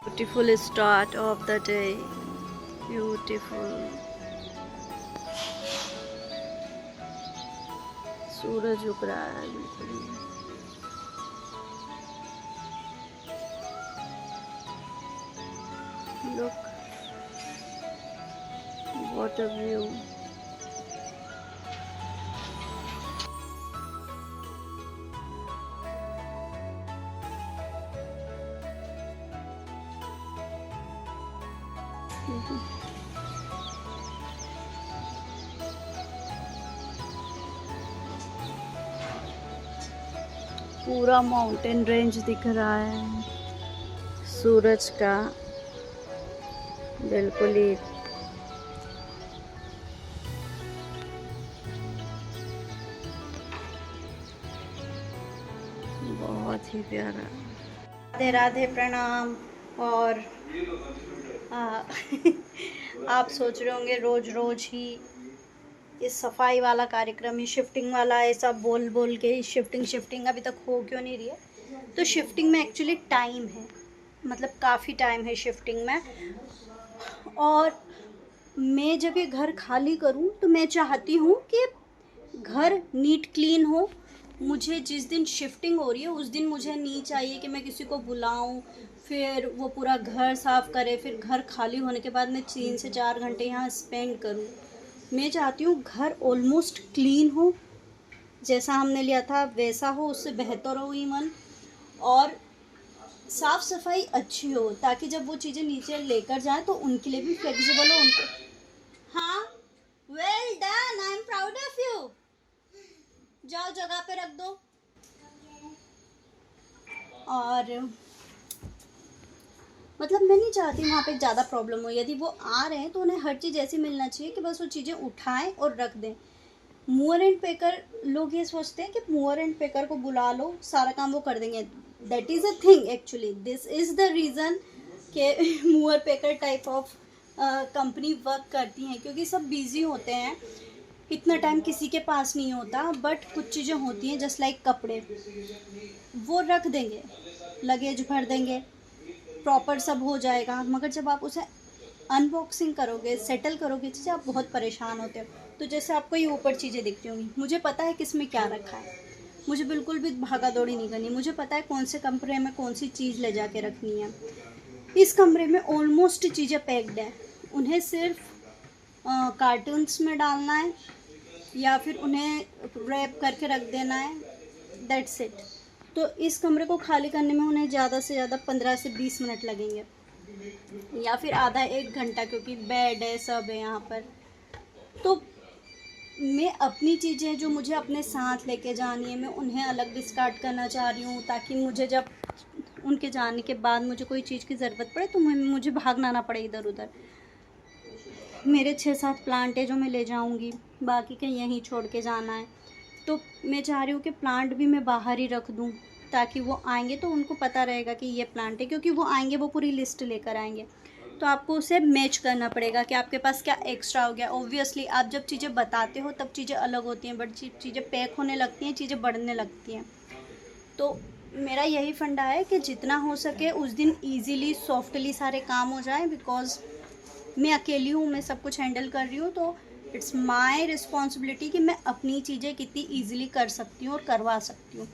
Beautiful start of the day. Beautiful. सूरज उग रहा है बिल्कुल। Look, what a view. पूरा माउंटेन रेंज दिख रहा है, सूरज का बिल्कुल ही बहुत ही प्यारा। राधे राधे, प्रणाम। और आप सोच रहे होंगे रोज रोज ही ये सफाई वाला कार्यक्रम, ये शिफ्टिंग वाला ऐसा बोल बोल के शिफ्टिंग शिफ्टिंग अभी तक हो क्यों नहीं रही है। तो शिफ्टिंग में एक्चुअली टाइम है, मतलब काफ़ी टाइम है शिफ्टिंग में। और मैं जब ये घर खाली करूं तो मैं चाहती हूं कि घर नीट क्लीन हो। मुझे जिस दिन शिफ्टिंग हो रही है उस दिन मुझे नहीं चाहिए कि मैं किसी को बुलाऊं, फिर वो पूरा घर साफ़ करे, फिर घर खाली होने के बाद मैं 3 से 4 घंटे यहाँ स्पेंड करूं। मैं चाहती हूँ घर ऑलमोस्ट क्लीन हो, जैसा हमने लिया था वैसा हो, उससे बेहतर हो इवन। और साफ़ सफाई अच्छी हो ताकि जब वो चीज़ें नीचे लेकर जाएं तो उनके लिए भी फ्लेक्सिबल हो उनको। हाँ, well done, I am proud of you. जाओ जगह पे रख दो। और मतलब मैं नहीं चाहती वहाँ पे ज़्यादा प्रॉब्लम हो। यदि वो आ रहे हैं तो उन्हें हर चीज़ ऐसी मिलना चाहिए कि बस वो चीज़ें उठाएं और रख दें। मूवर एंड पेकर, लोग ये सोचते हैं कि मूवर एंड पेकर को बुला लो सारा काम वो कर देंगे। That is a thing, actually this is the reason कि mover packer type of company work करती हैं, क्योंकि सब बिजी होते हैं, इतना टाइम किसी के पास नहीं होता। बट कुछ चीज़ें होती हैं जस्ट लाइक कपड़े, वो रख देंगे, लगेज भर देंगे, प्रॉपर सब हो जाएगा। मगर जब आप उसे अनबॉक्सिंग करोगे, सेटल करोगे चीज़ें, आप बहुत परेशान होते हो। तो जैसे आपको ये ऊपर चीज़ें दिखती होंगी, मुझे पता है किस में क्या रखा है, मुझे बिल्कुल भी भागा दौड़ी नहीं करनी। मुझे पता है कौन से कमरे में कौन सी चीज़ ले जाके रखनी है। इस कमरे में ऑलमोस्ट चीज़ें पैक्ड है, उन्हें सिर्फ कार्टून्स में डालना है या फिर उन्हें रैप करके रख देना है, दैट्स इट। तो इस कमरे को खाली करने में उन्हें ज़्यादा से ज़्यादा 15 से 20 मिनट लगेंगे, या फिर आधा 1 घंटा, क्योंकि बेड है, सब है यहाँ पर। तो मैं अपनी चीज़ें जो मुझे अपने साथ लेके जानी है, मैं उन्हें अलग डिस्कार्ड करना चाह रही हूँ, ताकि मुझे जब उनके जाने के बाद मुझे कोई चीज़ की ज़रूरत पड़े तो मुझे भागना ना पड़े इधर उधर। मेरे 6-7 प्लांट है जो मैं ले जाऊँगी, बाकी के यहीं छोड़ के जाना है। तो मैं चाह रही हूँ कि प्लांट भी मैं बाहर ही रख दूँ, ताकि वो आएंगे तो उनको पता रहेगा कि ये प्लांट है, क्योंकि वो आएंगे वो पूरी लिस्ट लेकर आएंगे। तो आपको उसे मैच करना पड़ेगा कि आपके पास क्या एक्स्ट्रा हो गया। ऑब्वियसली आप जब चीज़ें बताते हो तब चीज़ें अलग होती हैं, बट चीज़ें पैक होने लगती हैं, चीज़ें बढ़ने लगती हैं। तो मेरा यही फंडा है कि जितना हो सके उस दिन ईज़िली सॉफ्टली सारे काम हो जाए, बिकॉज़ मैं अकेली हूँ, मैं सब कुछ हैंडल कर रही हूँ। तो इट्स माय रिस्पॉन्सिबिलिटी कि मैं अपनी चीज़ें कितनी ईजिली कर सकती हूँ और करवा सकती हूँ।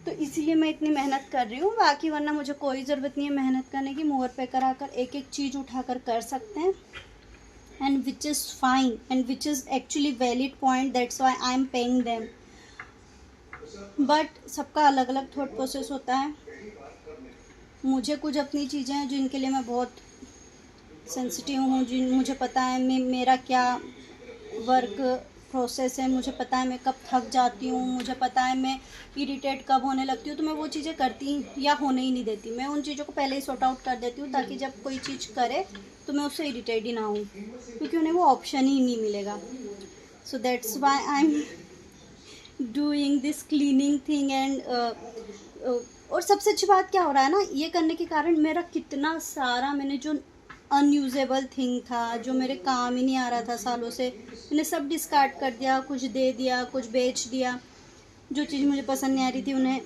तो इसीलिए मैं इतनी मेहनत कर रही हूँ, बाकी वरना मुझे कोई ज़रूरत नहीं है मेहनत करने की। मूवर पे कराकर एक एक चीज़ उठाकर कर सकते हैं, and which is fine and which is actually valid point, that's why I am paying them. But सबका अलग अलग थॉट प्रोसेस होता है। मुझे कुछ अपनी चीज़ें हैं जिनके लिए मैं बहुत सेंसिटिव हूँ, जिन मुझे पता है मेरा क्या वर्क प्रोसेस है, मुझे पता है मैं कब थक जाती हूँ, मुझे पता है मैं इरिटेट कब होने लगती हूँ। तो मैं वो चीज़ें करती या होने ही नहीं देती, मैं उन चीज़ों को पहले ही सॉर्ट आउट कर देती हूँ, ताकि जब कोई चीज़ करे तो मैं उससे इरिटेट ही ना हूँ, क्योंकि उन्हें वो ऑप्शन ही नहीं मिलेगा। So that's why I am doing this cleaning thing. And और सबसे अच्छी बात क्या हो रहा है ना, ये करने के कारण मेरा कितना सारा, मैंने जो अनयूजेबल थिंग था, जो मेरे काम ही नहीं आ रहा था सालों से, मैंने सब डिस्कार्ड कर दिया, कुछ दे दिया, कुछ बेच दिया। जो चीज़ मुझे पसंद नहीं आ रही थी उन्हें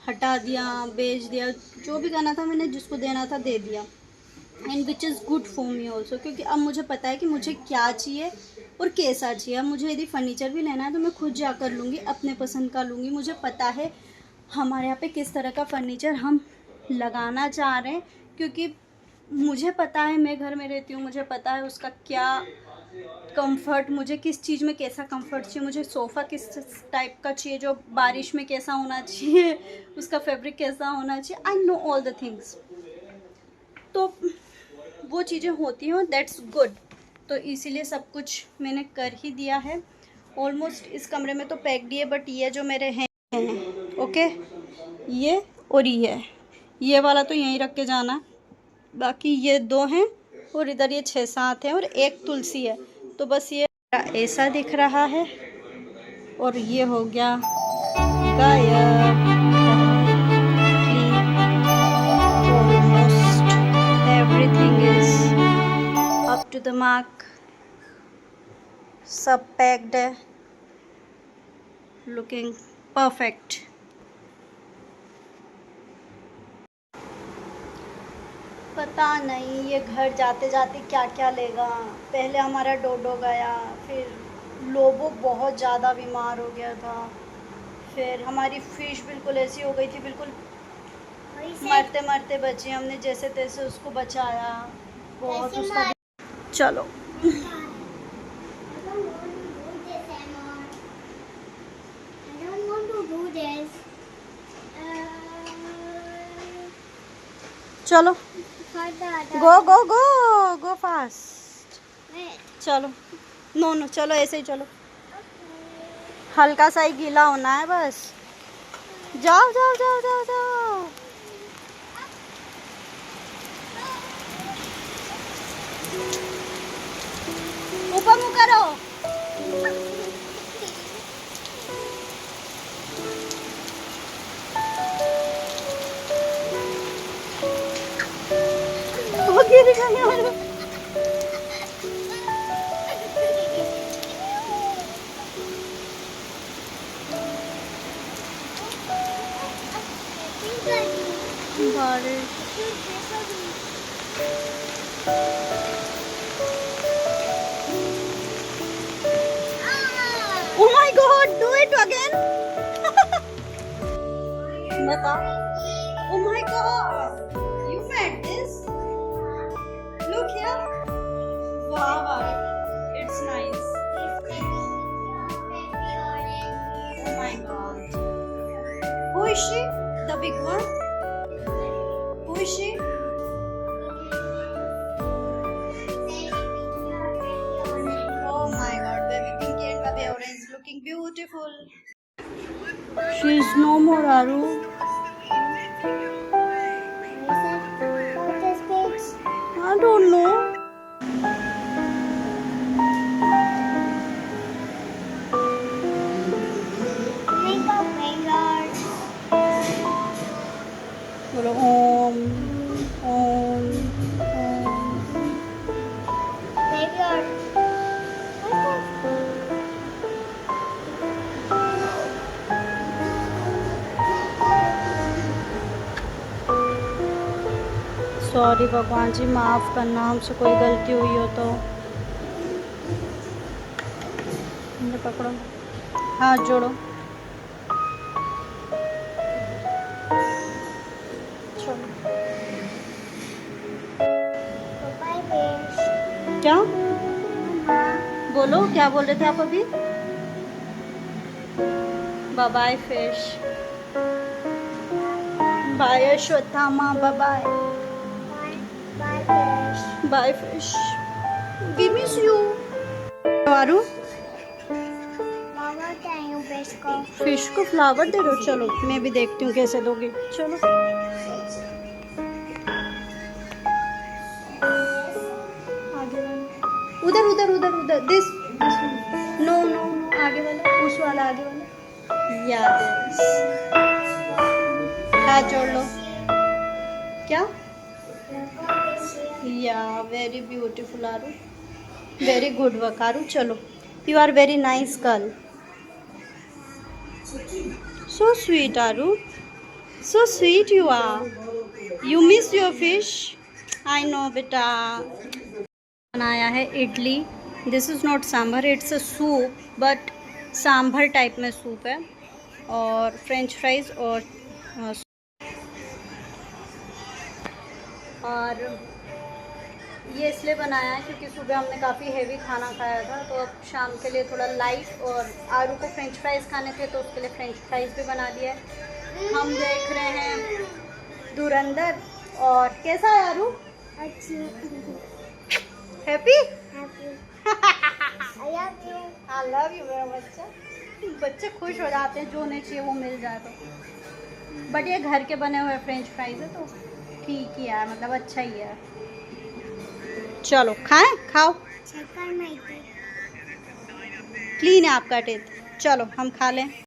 हटा दिया, बेच दिया, जो भी करना था मैंने जिसको देना था दे दिया। And which is good for me also, क्योंकि अब मुझे पता है कि मुझे क्या चाहिए और कैसा चाहिए। अब मुझे यदि फ़र्नीचर भी लेना है तो मैं खुद जाकर लूँगी, अपने पसंद का लूँगी। मुझे पता है हमारे यहाँ पे किस तरह का फ़र्नीचर हम लगाना चाह रहे हैं, क्योंकि मुझे पता है, मैं घर में रहती हूँ, मुझे पता है उसका क्या कंफर्ट, मुझे किस चीज़ में कैसा कंफर्ट चाहिए, मुझे सोफ़ा किस टाइप का चाहिए, जो बारिश में कैसा होना चाहिए, उसका फैब्रिक कैसा होना चाहिए। I know all the things. तो वो चीज़ें होती हैं, दैट्स गुड। तो इसीलिए सब कुछ मैंने कर ही दिया है ऑलमोस्ट। इस कमरे में तो पैक्ड ही है, बट ये जो मेरे हैं ओके, ये और ये वाला तो यहीं रख के जाना है। बाकी ये 2 हैं और इधर ये 6-7 हैं और एक तुलसी है। तो बस ये ऐसा दिख रहा है और ये हो गया गायब। Almost everything is up to the mark, सब पैक्ड है, लुकिंग परफेक्ट। पता नहीं ये घर जाते जाते क्या क्या लेगा। पहले हमारा डोडो गया, फिर लोबो बहुत ज़्यादा बीमार हो गया था, फिर हमारी फ़िश बिल्कुल ऐसी हो गई थी, बिल्कुल मरते मरते बची। हमने जैसे तैसे उसको बचाया, बहुत उसका। चलो चलो, गो गो गो गो फास्ट। चलो, नो नो, चलो ऐसे ही चलो, हल्का सा ही गीला होना है बस। जाओ जाओ जाओ जाओ जाओ। ऊपर मुँह करो। वो गिर गया। बारिश। Oh my God, do it again. बता। Oh my God, you made this? Look here. Wow, wow, it's nice. Oh my God. Who is she? The big one? Who is she? Oh my God, baby pinky and baby orange, looking beautiful. She is no more, Aru. I don't know. बोलो Om Om Om. Sorry भगवान जी, माफ़ करना, हमसे कोई गलती हुई हो तो। मुझे पकड़ो, हाथ जोड़ो। चलो, क्या बोलो, क्या बोल रहे थे आप अभी? Bye bye fish, bye Ashwatthama, bye bye bye fish, we miss you. Aru, fish को फ्लावर दे दो। चलो, मैं भी देखती हूँ कैसे दोगे। चलो, आगे वाला, उधर उधर उधर उधर, दिस नो नो नो, आगे वाला, उस वाला, आगे वाला, यस। हाथ जोड़ लो। क्या? या very beautiful Aru, very good work Aru. चलो, you are very nice girl, so sweet Aru, So sweet you are. You miss your fish. I know बेटा. बनाया है idli. This is not sambar, it's a soup, but sambar type में सूप है. और French fries और ये इसलिए बनाया है क्योंकि सुबह हमने काफ़ी हेवी खाना खाया था, तो अब शाम के लिए थोड़ा लाइट. और आरू को फ्रेंच फ्राइज़ खाने थे तो उसके लिए फ्रेंच फ्राइज़ भी बना दिया है. हम देख रहे हैं धुरंधर. और कैसा है आरू? हैप्पी? आई लव यू मेरा बच्चा. बच्चे खुश हो जाते हैं, जो उन्हें चाहिए वो मिल जाए तो. बट ये घर के बने हुए फ्रेंच फ्राइज़ है तो ठीक ही है, मतलब अच्छा ही है. चलो खाएं, खाओ. क्लीन है आपका टेस्ट. चलो हम खा लें.